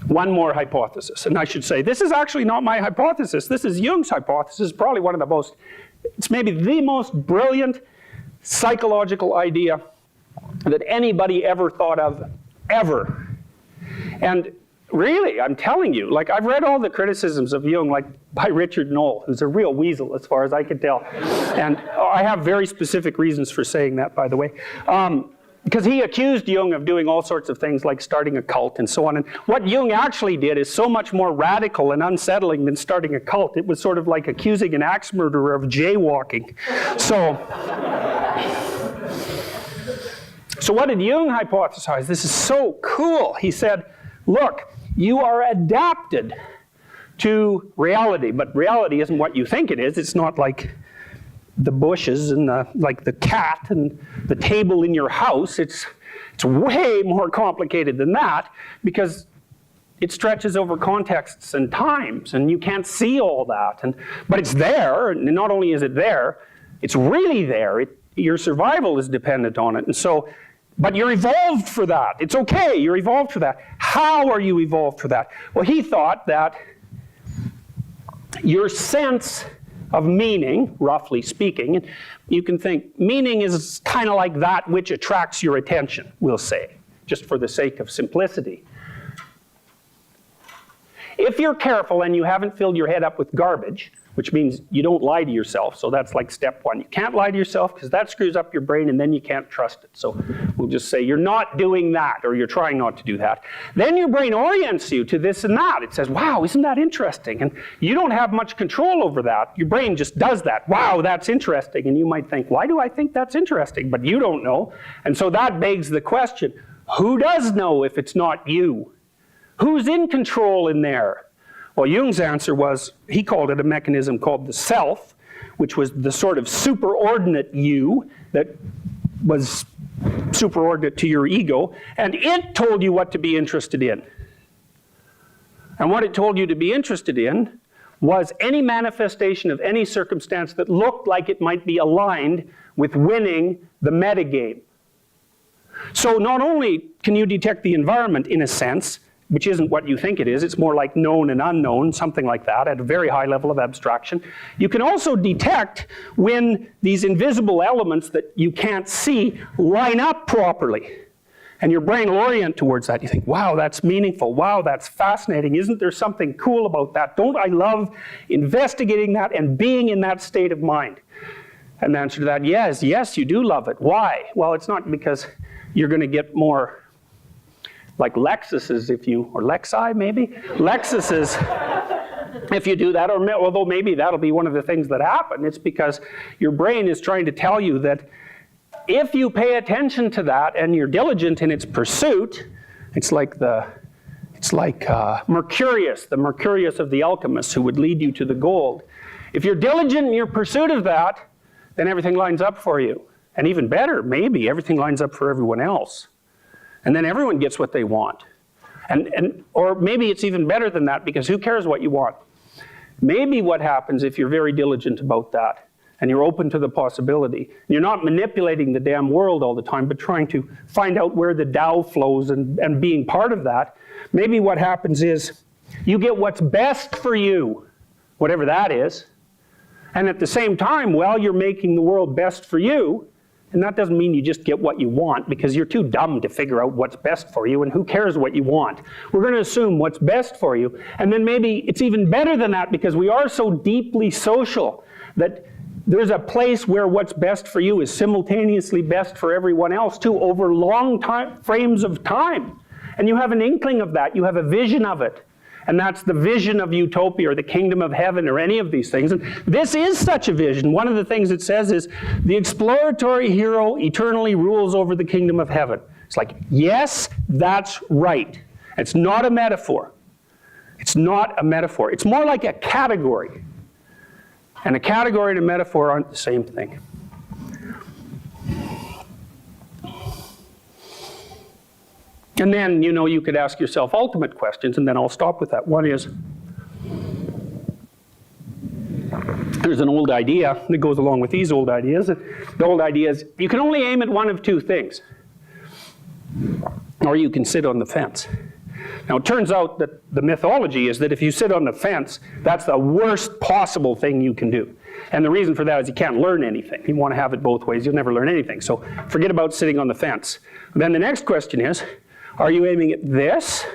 S1: One more hypothesis, and I should say, this is actually not my hypothesis. This is Jung's hypothesis, probably one of the most, it's maybe the most brilliant psychological idea that anybody ever thought of, ever. And really, I'm telling you, like, I've read all the criticisms of Jung, like by Richard Knoll, who's a real weasel as far as I can tell. And I have very specific reasons for saying that, by the way. Because he accused Jung of doing all sorts of things like starting a cult and so on. And what Jung actually did is so much more radical and unsettling than starting a cult. It was sort of like accusing an axe murderer of jaywalking. So what did Jung hypothesize? This is so cool. He said, look, you are adapted to reality. But reality isn't what you think it is. It's not like the bushes and like the cat and the table in your house. It's way more complicated than that, because it stretches over contexts and times, and you can't see all that. But it's there, and not only is it there, it's really there. Your survival is dependent on it. And so, but you're evolved for that. It's okay, you're evolved for that. How are you evolved for that? Well, he thought that your sense of meaning, roughly speaking, and you can think meaning is kind of like that which attracts your attention, we'll say, just for the sake of simplicity. If you're careful and you haven't filled your head up with garbage, which means you don't lie to yourself, so that's like step one. You can't lie to yourself because that screws up your brain and then you can't trust it. So we'll just say you're not doing that, or you're trying not to do that. Then your brain orients you to this and that. It says, wow, isn't that interesting? And you don't have much control over that. Your brain just does that. Wow, that's interesting. And you might think, why do I think that's interesting? But you don't know. And so that begs the question, who does know if it's not you? Who's in control in there? Well, Jung's answer was, he called it a mechanism called the self, which was the sort of superordinate you that was superordinate to your ego, and it told you what to be interested in. And what it told you to be interested in was any manifestation of any circumstance that looked like it might be aligned with winning the metagame. So not only can you detect the environment in a sense, which isn't what you think it is, it's more like known and unknown, something like that, at a very high level of abstraction. You can also detect when these invisible elements that you can't see line up properly. And your brain will orient towards that. You think, wow, that's meaningful. Wow, that's fascinating. Isn't there something cool about that? Don't I love investigating that and being in that state of mind? And the answer to that, yes, you do love it. Why? Well, it's not because you're going to get more like Lexuses or Lexi maybe? Lexuses, if you do that, although maybe that'll be one of the things that happen. It's because your brain is trying to tell you that if you pay attention to that and you're diligent in its pursuit, it's like Mercurius, the Mercurius of the alchemists who would lead you to the gold. If you're diligent in your pursuit of that, then everything lines up for you. And even better, maybe everything lines up for everyone else. And then everyone gets what they want. Or maybe it's even better than that, because who cares what you want? Maybe what happens if you're very diligent about that and you're open to the possibility, you're not manipulating the damn world all the time, but trying to find out where the Tao flows and being part of that, maybe what happens is you get what's best for you, whatever that is. And at the same time, while you're making the world best for you, and that doesn't mean you just get what you want, because you're too dumb to figure out what's best for you, and who cares what you want. We're going to assume what's best for you, and then maybe it's even better than that, because we are so deeply social that there's a place where what's best for you is simultaneously best for everyone else too, over long frames of time. And you have an inkling of that, you have a vision of it. And that's the vision of utopia or the kingdom of heaven or any of these things. And this is such a vision. One of the things it says is, the exploratory hero eternally rules over the kingdom of heaven. It's like, yes, that's right. It's not a metaphor. It's not a metaphor. It's more like a category. And a category and a metaphor aren't the same thing. And then, you could ask yourself ultimate questions, and then I'll stop with that. One is, there's an old idea that goes along with these old ideas. The old idea is, you can only aim at one of two things, or you can sit on the fence. Now, it turns out that the mythology is that if you sit on the fence, that's the worst possible thing you can do. And the reason for that is you can't learn anything. You want to have it both ways, you'll never learn anything. So forget about sitting on the fence. Then the next question is, are you aiming at this,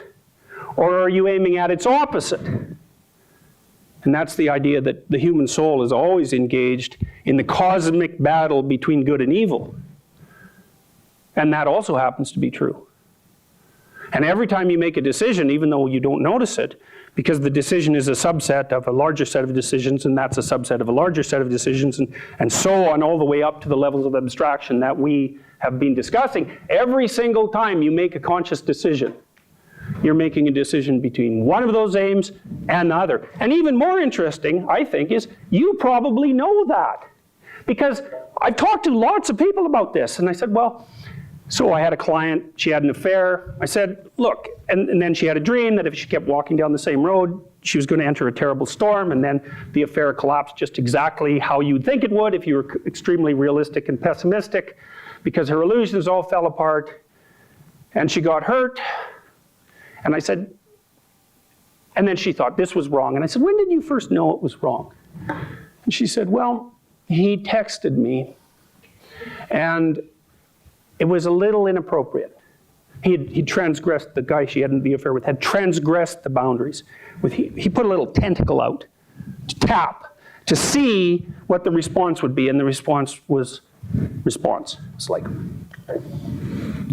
S1: or are you aiming at its opposite? And that's the idea that the human soul is always engaged in the cosmic battle between good and evil. And that also happens to be true. And every time you make a decision, even though you don't notice it, because the decision is a subset of a larger set of decisions, and that's a subset of a larger set of decisions, and so on all the way up to the levels of abstraction that we have been discussing, every single time you make a conscious decision, you're making a decision between one of those aims and the other. And even more interesting, I think, is you probably know that. Because I've talked to lots of people about this, and I said, well, so I had a client, she had an affair. I said, look, and then she had a dream that if she kept walking down the same road, she was going to enter a terrible storm, and then the affair collapsed just exactly how you'd think it would if you were extremely realistic and pessimistic, because her illusions all fell apart, and she got hurt. And I said, and then she thought this was wrong. And I said, when did you first know it was wrong? And she said, well, he texted me, and it was a little inappropriate. He transgressed, the guy she had the affair with had transgressed the boundaries. He put a little tentacle out to tap, to see what the response would be, and the response was response. It's like,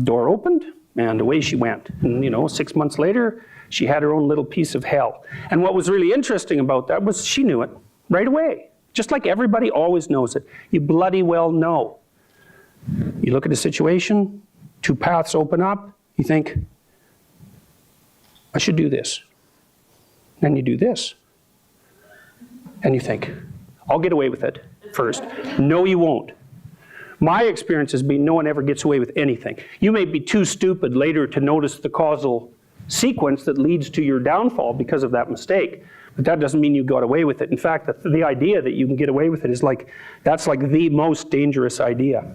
S1: door opened, and away she went. And 6 months later, she had her own little piece of hell. And what was really interesting about that was she knew it right away. Just like everybody always knows it. You bloody well know. You look at a situation, two paths open up, you think, I should do this. Then you do this. And you think, I'll get away with it first. No, you won't. My experience has been no one ever gets away with anything. You may be too stupid later to notice the causal sequence that leads to your downfall because of that mistake. But that doesn't mean you got away with it. In fact, the idea that you can get away with it is that's like the most dangerous idea.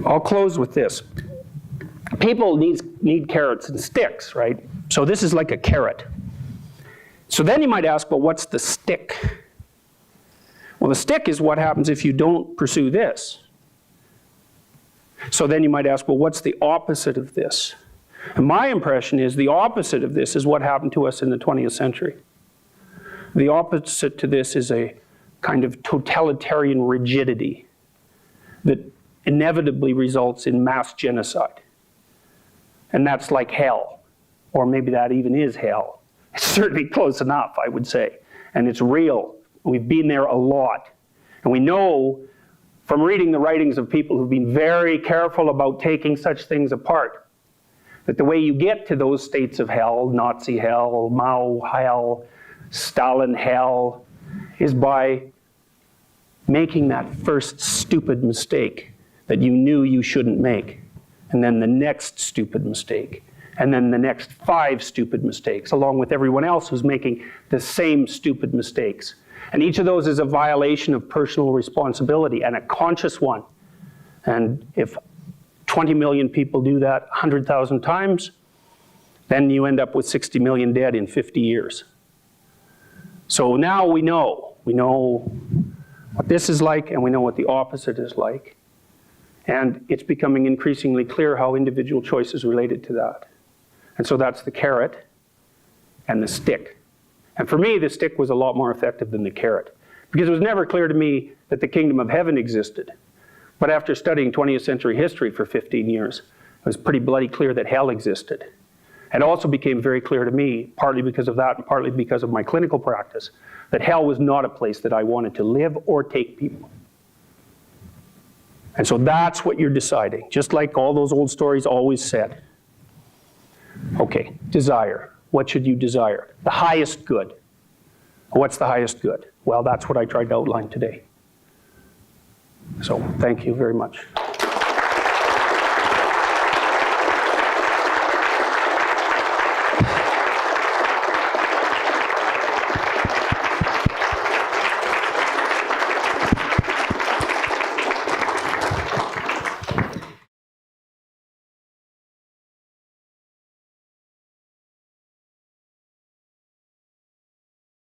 S1: I'll close with this. People need carrots and sticks, right? So this is like a carrot. So then you might ask, well, what's the stick? Well, the stick is what happens if you don't pursue this. So then you might ask, well, what's the opposite of this? And my impression is the opposite of this is what happened to us in the 20th century. The opposite to this is a kind of totalitarian rigidity that inevitably results in mass genocide. And that's like hell, or maybe that even is hell. It's certainly close enough, I would say. And it's real. We've been there a lot. And we know from reading the writings of people who've been very careful about taking such things apart, that the way you get to those states of hell, Nazi hell, Mao hell, Stalin hell, is by making that first stupid mistake that you knew you shouldn't make, and then the next stupid mistake, and then the next 5 stupid mistakes, along with everyone else who's making the same stupid mistakes. And each of those is a violation of personal responsibility, and a conscious one. And if 20 million people do that 100,000 times, then you end up with 60 million dead in 50 years. So now we know what this is like, and we know what the opposite is like. And it's becoming increasingly clear how individual choice is related to that. And so that's the carrot and the stick. And for me, the stick was a lot more effective than the carrot, because it was never clear to me that the kingdom of heaven existed. But after studying 20th century history for 15 years, it was pretty bloody clear that hell existed. It also became very clear to me, partly because of that and partly because of my clinical practice, that hell was not a place that I wanted to live or take people. And so that's what you're deciding, just like all those old stories always said. Okay, desire. What should you desire? The highest good. What's the highest good? Well, that's what I tried to outline today. So thank you very much.